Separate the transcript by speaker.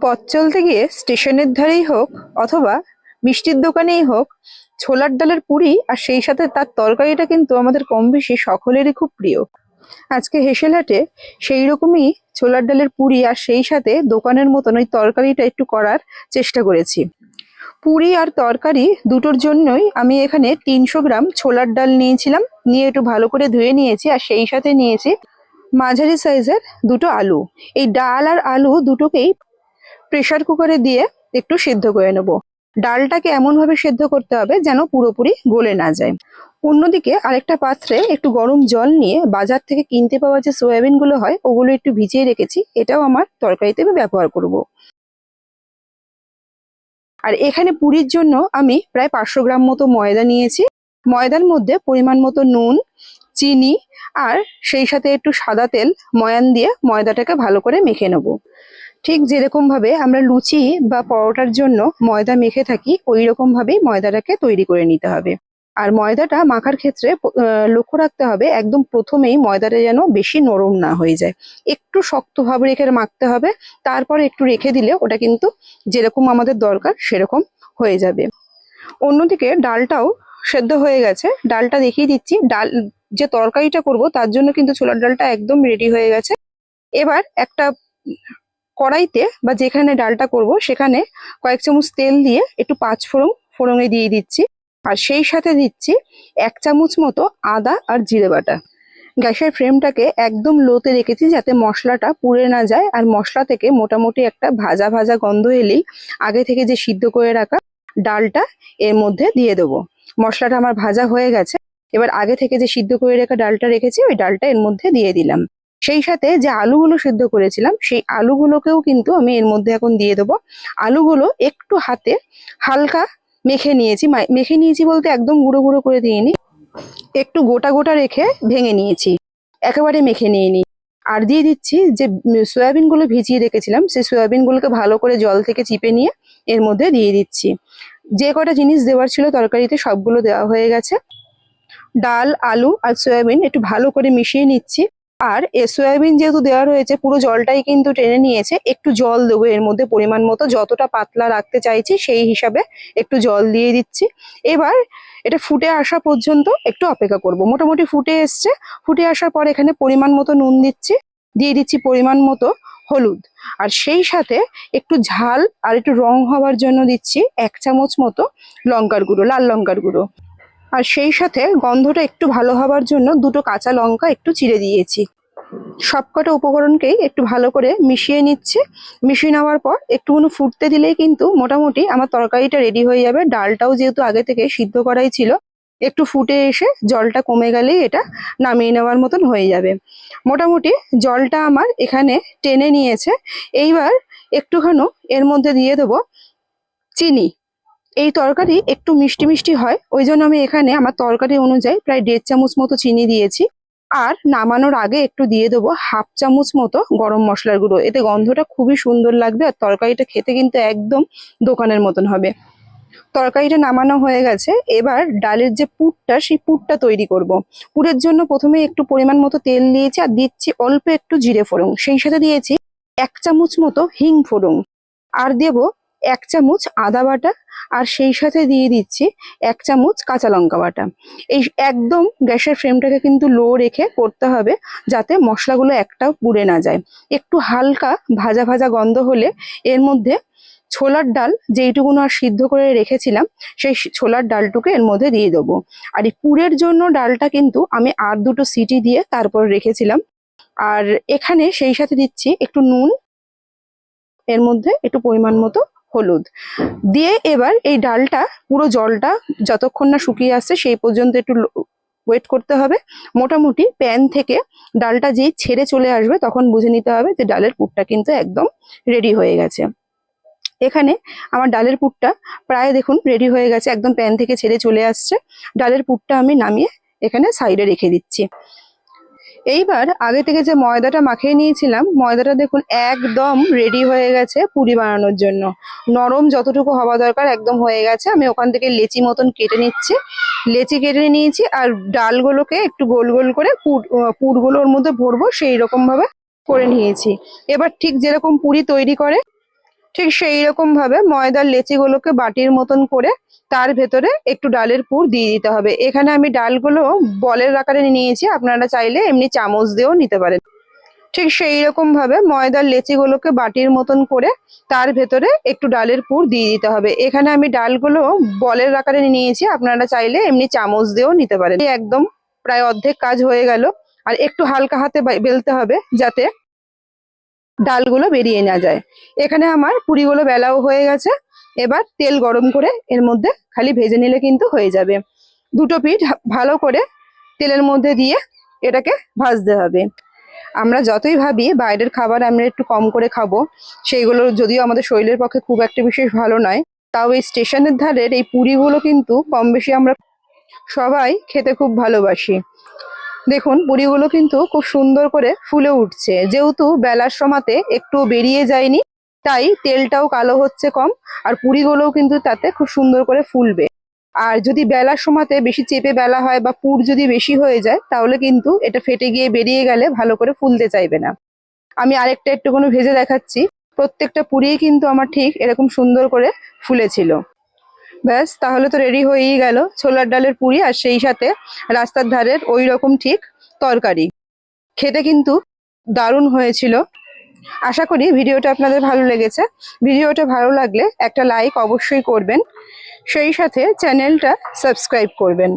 Speaker 1: পথ চলতে গিয়ে স্টেশনের ধারেই হোক অথবা মিষ্টির দোকানেই হোক, ছোলার ডালের পুরি আর সেই সাথে তার তরকারিটা কিন্তু আমাদের কম বেশি সকলেরই খুব প্রিয়। আজকে হেসেলহাটে সেই রকমই ছোলার ডালের পুরি আর সেই সাথে দোকানের মতন ওই তরকারিটা একটু করার চেষ্টা করেছি। পুরি আর তরকারি দুটোর জন্যই আমি এখানে 300 গ্রাম ছোলার ডাল নিয়েছিলাম, নিয়ে একটু ভালো করে ধুয়ে নিয়েছি আর সেই সাথে নিয়েছি মাঝারি সাইজের দুটো আলু। এই ডাল আর আলু দুটোকেই প্রেসার কুকারে দিয়ে একটু সিদ্ধ করে নেব। ডালটাকে এমন ভাবে সিদ্ধ করতে হবে যেন পুরোপুরি গলে না যায়। অন্যদিকে আরেকটা পাত্রে একটু গরম জল নিয়ে বাজার থেকে কিনতে পাওয়া যে সয়াবিন গুলো হয় ওগুলো একটু ভিজিয়ে রেখেছি, এটাও আমার তরকারিতে আমি ব্যবহার করব। আর এখানে পুরির জন্য আমি প্রায় 500 গ্রাম মতো ময়দা নিয়েছি। ময়দার মধ্যে পরিমাণ মতো নুন, চিনি আর সেই সাথে একটু সাদা তেল ময়ান দিয়ে ময়দাটাকে ভালো করে মেখে নেব। ঠিক যেরকম ভাবে আমরা লুচি বা পরোটার জন্য ময়দা মেখে থাকি ওই রকম ভাবেই ময়দাটাকে তৈরি করে নিতে হবে। আর ময়দাটা মাখার ক্ষেত্রে লক্ষ্য রাখতে হবে একদম প্রথমেই ময়দাটা যেন বেশি নরম না হয়ে যায়, একটু শক্ত ভাব রেখে মাখতে হবে। তারপর একটু রেখে দিলে ওটা কিন্তু যেরকম আমাদের দরকার সেরকম হয়ে যাবে। অন্যদিকে ডালটাও সেদ্ধ হয়ে গেছে, ডালটা দেখিয়ে দিচ্ছি। ডাল যে তরকারিটা করব তার জন্য কিন্তু ছোলার ডালটা একদম রেডি হয়ে গেছে। এবার একটা কড়াইতে বা যেখানে ডালটা করব সেখানে কয়েক চামচ তেল দিয়ে একটু ফোড়নে দিয়ে দিচ্ছি। আর সেই সাথে দিচ্ছি 1 চামচ মতো আদা আর জিরে বাটা। গ্যাসের ফ্লেমটাকে একদম লোতে রেখেছি যাতে মশলাটা পুড়ে না যায়। আর মশলা থেকে মোটামুটি একটা ভাজা ভাজা গন্ধ এলেই আগে থেকে যে সিদ্ধ করে রাখা ডালটা এর মধ্যে দিয়ে দেবো। মশলাটা আমার ভাজা হয়ে গেছে, এবার আগে থেকে যে সিদ্ধ করে রাখা ডালটা রেখেছি ওই ডালটা এর মধ্যে দিয়ে দিলাম। সেই সাথে যে আলুগুলো সিদ্ধ করেছিলাম সেই আলুগুলোকেও কিন্তু আমি এর মধ্যে এখন দিয়ে দেবো। আলুগুলো একটু হাতে হালকা মেখে নিয়েছি, মেখে নিয়েছি বলতে একদম গুঁড়ো গুঁড়ো করে দিইনি, একটু গোটা গোটা রেখে ভেঙে নিয়েছি, একেবারে মেখে নিইনি। আর দিয়ে দিচ্ছি যে সয়াবিন গুলো ভিজিয়ে রেখেছিলাম সেই সয়াবিন গুলোকে ভালো করে জল থেকে চিপে নিয়ে এর মধ্যে দিয়ে দিচ্ছি। যে কটা জিনিস দেওয়ার ছিল তরকারিতে সবগুলো দেওয়া হয়ে গেছে। ডাল, আলু আর সয়াবিন একটু ভালো করে মিশিয়ে নিচ্ছি। আর সয়াবিন যেহেতু দেওয়া রয়েছে পুরো জলটাই কিন্তু টেনে নিয়েছে, একটু জল দেবো এর মধ্যে পরিমাণ মতো, যতটা পাতলা রাখতে চাইছি সেই হিসাবে একটু জল দিয়ে দিচ্ছি। এবার এটা ফুটে আসা পর্যন্ত একটু অপেক্ষা করব। মোটামুটি ফুটে এসছে, ফুটে আসার পর এখানে পরিমাণ মতো নুন দিচ্ছি, দিয়ে দিচ্ছি পরিমাণ মতো হলুদ। আর সেই সাথে একটু ঝাল আর একটু রং হওয়ার জন্য দিচ্ছি 1 চামচ মতো লঙ্কার গুঁড়ো, লাল লঙ্কার গুঁড়ো। আর সেই সাথে গন্ধটা একটু ভালো হবার জন্য দুটো কাঁচা লঙ্কা একটু চিড়ে দিয়েছি। সবকটা উপকরণকেই একটু ভালো করে মিশিয়ে নিচ্ছে। মিশিয়ে নেওয়ার পর একটুখানি ফুটতে দিলেই কিন্তু মোটামুটি আমার তরকারিটা রেডি হয়ে যাবে। ডালটাও যেহেতু আগে থেকে সিদ্ধ করাই ছিল, একটু ফুটে এসে জলটা কমে গেলেই এটা নামিয়ে নেওয়ার মতন হয়ে যাবে। মোটামুটি জলটা আমার এখানে টেনে নিয়েছে। এইবার একটুখানি এর মধ্যে দিয়ে দেবো চিনি। এই তরকারি একটু মিষ্টি মিষ্টি হয়, ওই জন্য আমি এখানে আমার তরকারি অনুযায়ী প্রায় 1.5 চামচ মতো চিনি দিয়েছি। আর নামানোর আগে একটু দিয়ে দেবো 1/2 চামচ মতো গরম মশলার গুঁড়ো, এতে গন্ধটা খুবই সুন্দর লাগবে আর তরকারিটা খেতে কিন্তু একদম দোকানের মতন হবে। তরকারিটা নামানো হয়ে গেছে, এবার ডালের যে পুরটা সেই পুরটা তৈরি করব। পুরের জন্য প্রথমে একটু পরিমাণ মতো তেল দিয়েছি আর দিচ্ছি অল্প একটু জিরে ফোড়ন, সেই সাথে দিয়েছি 1 চামচ মতো হিং ফোড়ন, আর দেবো 1 চামচ আদা বাটা, আর সেই সাথে দিয়ে দিচ্ছি 1 চামচ কাঁচা লঙ্কা বাটা। এই একদম গ্যাসের ফ্লেমটাকে কিন্তু লো রেখে করতে হবে যাতে মশলাগুলো একটাও পুড়ে না যায়। একটু হালকা ভাজা ভাজা গন্ধ হলে এর মধ্যে ছোলার ডাল যেইটুকুনো আর সিদ্ধ করে রেখেছিলাম সেই ছোলার ডালটুকু এর মধ্যে দিয়ে দেবো। আর এই পুরের জন্য ডালটা কিন্তু আমি আর দুটো সিটি দিয়ে তারপর রেখেছিলাম। আর এখানে সেই সাথে দিচ্ছি একটু নুন, এর মধ্যে একটু পরিমাণ মতো হলুদ দিয়ে এবার এই ডালটা পুরো জলটা যতক্ষণ না শুকিয়ে আসছে সেই পর্যন্ত একটু ওয়েট করতে হবে। মোটামুটি প্যান থেকে ডালটা যেই ছেড়ে চলে আসবে তখন বুঝে নিতে হবে যে ডালের পুরটা কিন্তু একদম রেডি হয়ে গেছে। এখানে আমার ডালের পুরটা প্রায় দেখুন রেডি হয়ে গেছে, একদম প্যান থেকে ছেড়ে চলে আসছে। ডালের পুরটা আমি নামিয়ে এখানে সাইডে রেখে দিচ্ছি। এইবার আগে থেকে যে ময়দাটা মাখিয়ে নিয়েছিলাম ময়দাটা দেখুন একদম রেডি হয়ে গেছে পুরি বানানোর জন্য। নরম যতটুকু হওয়া দরকার একদম হয়ে গেছে। আমি ওখান থেকে লেচি মতন কেটে নিচ্ছি, লেচি কেটে নিয়েছি আর ডালগুলোকে একটু গোল গোল করে পুরগুলো ওর মধ্যে ভরবো সেই রকম ভাবে করে নিয়েছি। এবার ঠিক যেরকম পুরি তৈরি করে ঠিক সেই রকম ভাবে ময়দার লেচিগুলোকে বাটির মতন করে তার ভেতরে একটু ডালের পুর দিয়ে দিতে হবে। এখানে আমি ডালগুলো বলের আকারে নিয়েছি, আপনারা চাইলে এমনি চামচ দিয়েও নিতে পারেন। ঠিক সেই রকম ভাবে ময়দার লেচিগুলোকে বাটির মতন করে তার ভেতরে একটু ডালের পুর দিয়ে দিতে হবে। এখানে আমি ডালগুলো বলের আকারে নিয়েছি, আপনারা চাইলে এমনি চামচ দিয়েও নিতে পারেন। একদম প্রায় অর্ধেক কাজ হয়ে গেল। আর একটু হালকা হাতে বেলতে হবে যাতে ডালগুলো বেরিয়ে না যায়। এখানে আমার পুরিগুলো বেলাও হয়ে গেছে। এবার তেল গরম করে এর মধ্যে খালি ভেজে নিলে কিন্তু হয়ে যাবে। দুটো পিঠ ভালো করে তেলের মধ্যে দিয়ে এটাকে ভাজতে হবে। আমরা যতই ভাবি বাইরের খাবার আমরা একটু কম করে খাবো, সেইগুলো যদিও আমাদের শরীরের পক্ষে খুব একটা বিশেষ ভালো নয়, তাও এই স্টেশনের ধারের এই পুরিগুলো কিন্তু কম বেশি আমরা সবাই খেতে খুব ভালোবাসি। দেখুন পুরিগুলো কিন্তু খুব সুন্দর করে ফুলে উঠছে, যেহেতু বেলার সময়তে একটু বেরিয়ে যায়নি তাই তেলটাও কালো হচ্ছে কম, আর পুরিগুলোও কিন্তু তাতে খুব সুন্দর করে ফুলবে। আর যদি বেলার সময়তে বেশি চেপে বেলা হয় বা পুর যদি বেশি হয়ে যায় তাহলে কিন্তু এটা ফেটে গিয়ে বেরিয়ে গেলে ভালো করে ফুলতে চাইবে না। আমি আরেকটা একটুখানি ভেজে দেখাচ্ছি। প্রত্যেকটা পুরিই কিন্তু আমার ঠিক এরকম সুন্দর করে ফুলেছিল। ব্যাস, তাহলে তো রেডি হয়েই গেল ছোলার ডালের পুরি, আর সেই সাথে রাস্তার ধারের ওই রকম ঠিক তরকারি। খেতে কিন্তু দারুণ হয়েছিল। আশা করি ভিডিওটা আপনাদের ভালো লেগেছে। ভিডিওটা ভালো লাগলে একটা লাইক অবশ্যই করবেন, সেই সাথে চ্যানেলটা সাবস্ক্রাইব করবেন।